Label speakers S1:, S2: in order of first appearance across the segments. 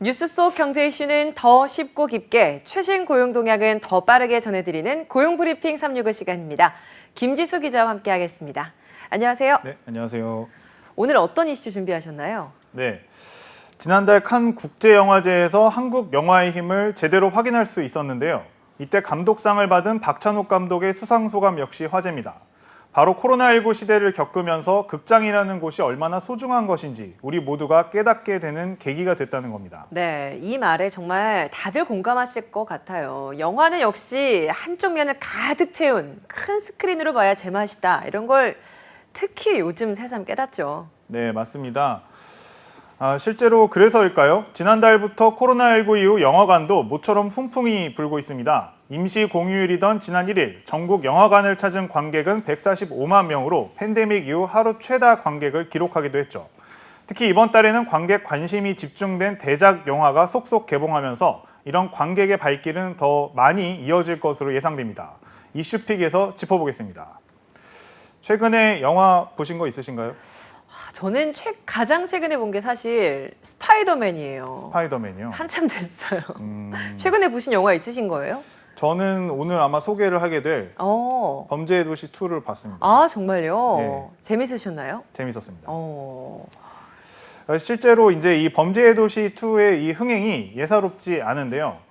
S1: 뉴스 속 경제 이슈는 더 쉽고 깊게, 최신 고용 동향은 더 빠르게 전해드리는 고용브리핑 365 시간입니다. 김지수 기자와 함께하겠습니다. 안녕하세요.
S2: 네, 안녕하세요.
S1: 오늘 어떤 이슈 준비하셨나요?
S2: 네, 지난달 칸 국제영화제에서 한국 영화의 힘을 제대로 확인할 수 있었는데요. 이때 감독상을 받은 박찬욱 감독의 수상 소감 역시 화제입니다. 바로 코로나19 시대를 겪으면서 극장이라는 곳이 얼마나 소중한 것인지 우리 모두가 깨닫게 되는 계기가 됐다는 겁니다.
S1: 네, 이 말에 정말 다들 공감하실 것 같아요. 영화는 역시 한쪽 면을 가득 채운 큰 스크린으로 봐야 제맛이다. 이런 걸 특히 요즘 새삼 깨닫죠.
S2: 네, 맞습니다. 실제로 그래서일까요? 지난달부터 코로나19 이후 영화관도 모처럼 훈풍이 불고 있습니다. 임시 공휴일이던 지난 1일 전국 영화관을 찾은 관객은 145만 명으로 팬데믹 이후 하루 최다 관객을 기록하기도 했죠. 특히 이번 달에는 관객 관심이 집중된 대작 영화가 속속 개봉하면서 이런 관객의 발길은 더 많이 이어질 것으로 예상됩니다. 이슈픽에서 짚어보겠습니다. 최근에 영화 보신 거 있으신가요?
S1: 저는 가장 최근에 본 게 사실 스파이더맨이에요.
S2: 스파이더맨이요?
S1: 한참 됐어요. 최근에 보신 영화 있으신 거예요?
S2: 저는 오늘 아마 소개를 하게 될 범죄의 도시 2를 봤습니다.
S1: 아, 정말요?
S2: 네.
S1: 재밌으셨나요?
S2: 재밌었습니다. 실제로 이제 이 범죄의 도시 2의 이 흥행이 예사롭지 않은데요.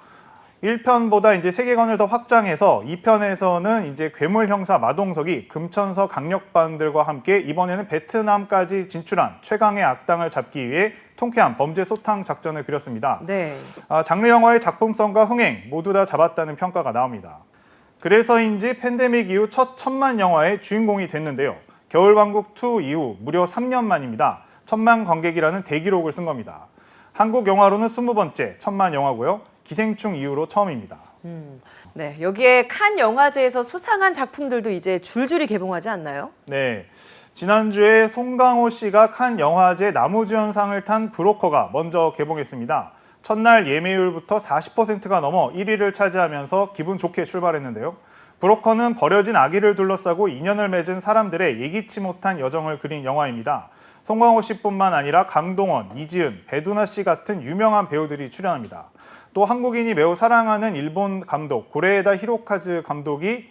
S2: 1편보다 이제 세계관을 더 확장해서 2편에서는 이제 괴물 형사 마동석이 금천서 강력반들과 함께 이번에는 베트남까지 진출한 최강의 악당을 잡기 위해 통쾌한 범죄 소탕 작전을 그렸습니다.
S1: 네.
S2: 장르 영화의 작품성과 흥행 모두 다 잡았다는 평가가 나옵니다. 그래서인지 팬데믹 이후 첫 천만 영화의 주인공이 됐는데요. 겨울왕국 2 이후 무려 3년 만입니다. 천만 관객이라는 대기록을 쓴 겁니다. 한국 영화로는 20번째 천만 영화고요. 기생충 이후로 처음입니다.
S1: 네, 여기에 칸 영화제에서 수상한 작품들도 이제 줄줄이 개봉하지 않나요?
S2: 네, 지난주에 송강호 씨가 칸 영화제 나무주연상을 탄 브로커가 먼저 개봉했습니다. 첫날 예매율부터 40%가 넘어 1위를 차지하면서 기분 좋게 출발했는데요. 브로커는 버려진 아기를 둘러싸고 인연을 맺은 사람들의 예기치 못한 여정을 그린 영화입니다. 송강호 씨뿐만 아니라 강동원, 이지은, 배두나 씨 같은 유명한 배우들이 출연합니다. 또 한국인이 매우 사랑하는 일본 감독 고레에다 히로카즈 감독이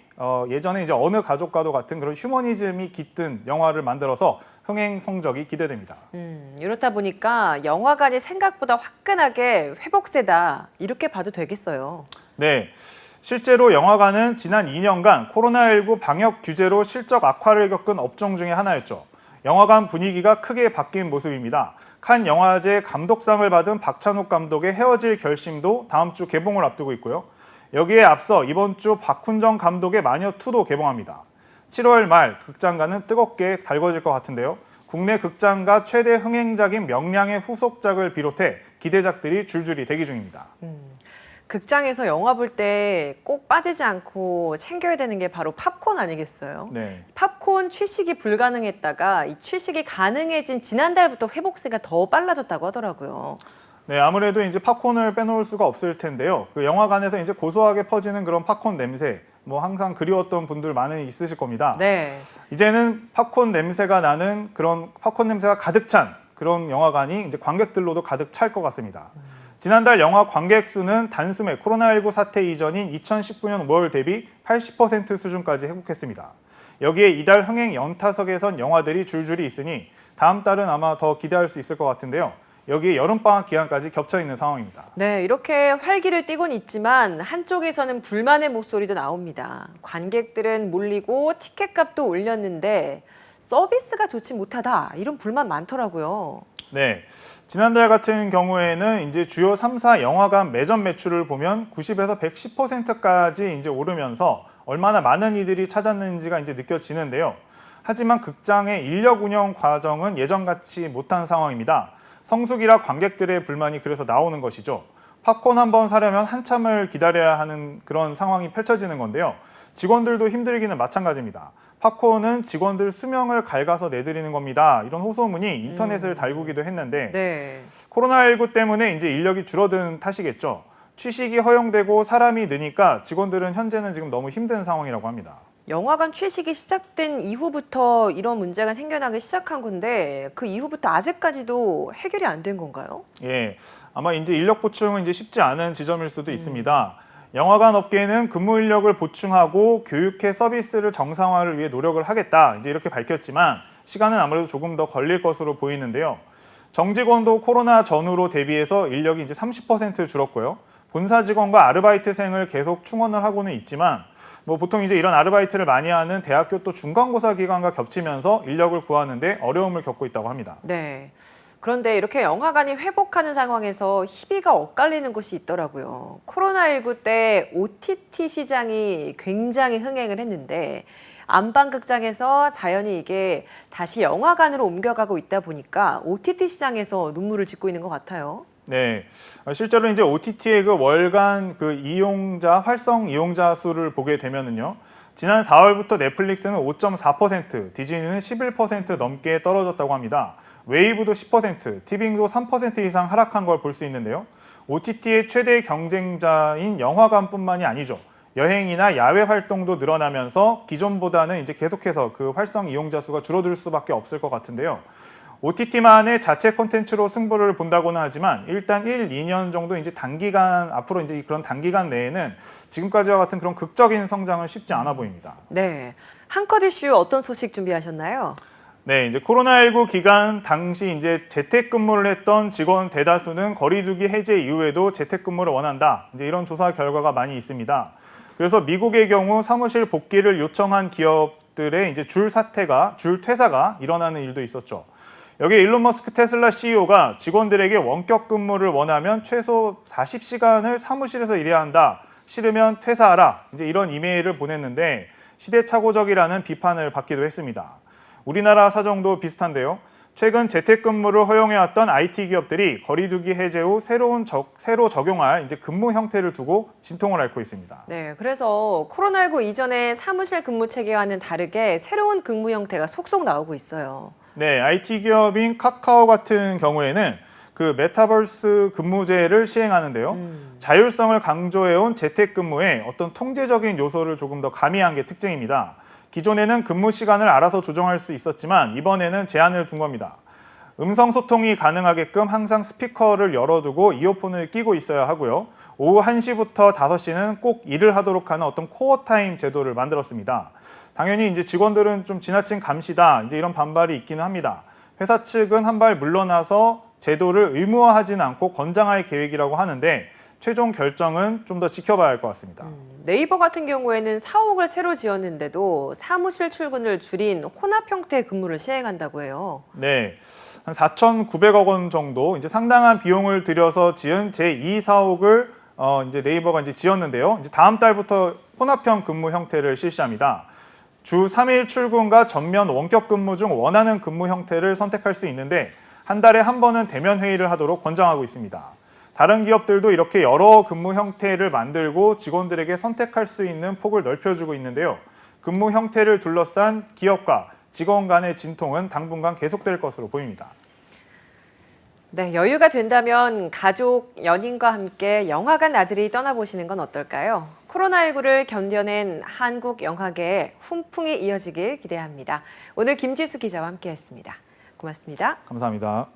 S2: 예전에 이제 어느 가족과도 같은 그런 휴머니즘이 깃든 영화를 만들어서 흥행 성적이 기대됩니다.
S1: 이렇다 보니까 영화관이 생각보다 화끈하게 회복세다 이렇게 봐도 되겠어요.
S2: 네, 실제로 영화관은 지난 2년간 코로나19 방역 규제로 실적 악화를 겪은 업종 중에 하나였죠. 영화관 분위기가 크게 바뀐 모습입니다. 칸 영화제 감독상을 받은 박찬욱 감독의 헤어질 결심도 다음 주 개봉을 앞두고 있고요. 여기에 앞서 이번 주 박훈정 감독의 마녀2도 개봉합니다. 7월 말 극장가는 뜨겁게 달궈질 것 같은데요. 국내 극장가 최대 흥행작인 명량의 후속작을 비롯해 기대작들이 줄줄이 대기 중입니다.
S1: 극장에서 영화 볼 때 꼭 빠지지 않고 챙겨야 되는 게 바로 팝콘 아니겠어요?
S2: 네.
S1: 팝콘 취식이 불가능했다가 이 취식이 가능해진 지난달부터 회복세가 더 빨라졌다고 하더라고요.
S2: 네, 아무래도 이제 팝콘을 빼놓을 수가 없을 텐데요. 그 영화관에서 이제 고소하게 퍼지는 그런 팝콘 냄새, 뭐 항상 그리웠던 분들 많이 있으실 겁니다.
S1: 네.
S2: 이제는 팝콘 냄새가 나는 그런 팝콘 냄새가 가득 찬 그런 영화관이 이제 관객들로도 가득 찰 것 같습니다. 지난달 영화 관객 수는 단숨에 코로나19 사태 이전인 2019년 5월 대비 80% 수준까지 회복했습니다. 여기에 이달 흥행 연타석에선 영화들이 줄줄이 있으니 다음 달은 아마 더 기대할 수 있을 것 같은데요. 여기에 여름방학 기간까지 겹쳐 있는 상황입니다.
S1: 네, 이렇게 활기를 띠곤 있지만 한쪽에서는 불만의 목소리도 나옵니다. 관객들은 몰리고 티켓값도 올렸는데 서비스가 좋지 못하다 이런 불만 많더라고요.
S2: 네, 지난달 같은 경우에는 이제 주요 3사 영화관 매점 매출을 보면 90에서 110%까지 이제 오르면서 얼마나 많은 이들이 찾았는지가 이제 느껴지는데요. 하지만 극장의 인력 운영 과정은 예전같이 못한 상황입니다. 성수기라 관객들의 불만이 그래서 나오는 것이죠. 팝콘 한 번 사려면 한참을 기다려야 하는 그런 상황이 펼쳐지는 건데요. 직원들도 힘들기는 마찬가지입니다. 팝콘은 직원들 수명을 갉아서 내드리는 겁니다. 이런 호소문이 인터넷을 달구기도 했는데
S1: 네.
S2: 코로나19 때문에 이제 인력이 줄어든 탓이겠죠. 취식이 허용되고 사람이 느니까 직원들은 현재는 지금 너무 힘든 상황이라고 합니다.
S1: 영화관 취식이 시작된 이후부터 이런 문제가 생겨나기 시작한 건데 그 이후부터 아직까지도 해결이 안 된 건가요?
S2: 예, 아마 이제 인력 보충은 이제 쉽지 않은 지점일 수도 있습니다. 영화관 업계는 근무 인력을 보충하고 교육회 서비스를 정상화를 위해 노력을 하겠다, 이제 이렇게 밝혔지만 시간은 아무래도 조금 더 걸릴 것으로 보이는데요. 정직원도 코로나 전후로 대비해서 인력이 이제 30% 줄었고요. 본사 직원과 아르바이트생을 계속 충원을 하고는 있지만 뭐 보통 이제 이런 아르바이트를 많이 하는 대학교 또 중간고사 기간과 겹치면서 인력을 구하는데 어려움을 겪고 있다고 합니다.
S1: 네. 그런데 이렇게 영화관이 회복하는 상황에서 희비가 엇갈리는 곳이 있더라고요. 코로나19 때 OTT 시장이 굉장히 흥행을 했는데 안방극장에서 자연히 이게 다시 영화관으로 옮겨가고 있다 보니까 OTT 시장에서 눈물을 짓고 있는 것 같아요.
S2: 네, 실제로 이제 OTT의 그 월간 그 이용자 활성 이용자 수를 보게 되면은요, 지난 4월부터 넷플릭스는 5.4%, 디즈니는 11% 넘게 떨어졌다고 합니다. 웨이브도 10%, 티빙도 3% 이상 하락한 걸 볼 수 있는데요. OTT의 최대 경쟁자인 영화관뿐만이 아니죠. 여행이나 야외 활동도 늘어나면서 기존보다는 이제 계속해서 그 활성 이용자 수가 줄어들 수밖에 없을 것 같은데요. OTT만의 자체 콘텐츠로 승부를 본다고는 하지만 일단 1, 2년 정도 이제 단기간 앞으로 이제 그런 단기간 내에는 지금까지와 같은 그런 극적인 성장은 쉽지 않아 보입니다.
S1: 네. 한컷 이슈 어떤 소식 준비하셨나요?
S2: 네, 이제 코로나19 기간 당시 이제 재택근무를 했던 직원 대다수는 거리두기 해제 이후에도 재택근무를 원한다. 이제 이런 조사 결과가 많이 있습니다. 그래서 미국의 경우 사무실 복귀를 요청한 기업들의 이제 줄 퇴사가 일어나는 일도 있었죠. 여기 일론 머스크 테슬라 CEO가 직원들에게 원격 근무를 원하면 최소 40시간을 사무실에서 일해야 한다. 싫으면 퇴사하라. 이제 이런 이메일을 보냈는데 시대착오적이라는 비판을 받기도 했습니다. 우리나라 사정도 비슷한데요. 최근 재택근무를 허용해왔던 IT 기업들이 거리두기 해제 후 새로 적용할 이제 근무 형태를 두고 진통을 앓고 있습니다.
S1: 네, 그래서 코로나19 이전의 사무실 근무 체계와는 다르게 새로운 근무 형태가 속속 나오고 있어요.
S2: 네, IT 기업인 카카오 같은 경우에는 그 메타버스 근무제를 시행하는데요. 자율성을 강조해온 재택근무에 어떤 통제적인 요소를 조금 더 가미한 게 특징입니다. 기존에는 근무 시간을 알아서 조정할 수 있었지만 이번에는 제한을 둔 겁니다. 음성 소통이 가능하게끔 항상 스피커를 열어두고 이어폰을 끼고 있어야 하고요. 오후 1시부터 5시는 꼭 일을 하도록 하는 어떤 코어 타임 제도를 만들었습니다. 당연히 이제 직원들은 좀 지나친 감시다, 이제 이런 반발이 있기는 합니다. 회사 측은 한 발 물러나서 제도를 의무화하지는 않고 권장할 계획이라고 하는데 최종 결정은 좀 더 지켜봐야 할 것 같습니다.
S1: 네이버 같은 경우에는 사옥을 새로 지었는데도 사무실 출근을 줄인 혼합 형태 근무를 시행한다고 해요.
S2: 네, 한 4,900억 원 정도 이제 상당한 비용을 들여서 지은 제2사옥을 이제 네이버가 이제 지었는데요. 이제 다음 달부터 혼합형 근무 형태를 실시합니다. 주 3일 출근과 전면 원격 근무 중 원하는 근무 형태를 선택할 수 있는데 한 달에 한 번은 대면 회의를 하도록 권장하고 있습니다. 다른 기업들도 이렇게 여러 근무 형태를 만들고 직원들에게 선택할 수 있는 폭을 넓혀주고 있는데요. 근무 형태를 둘러싼 기업과 직원 간의 진통은 당분간 계속될 것으로 보입니다.
S1: 네, 여유가 된다면 가족, 연인과 함께 영화관 나들이 떠나보시는 건 어떨까요? 코로나19를 견뎌낸 한국 영화계의 훈풍이 이어지길 기대합니다. 오늘 김지수 기자와 함께했습니다. 고맙습니다.
S2: 감사합니다.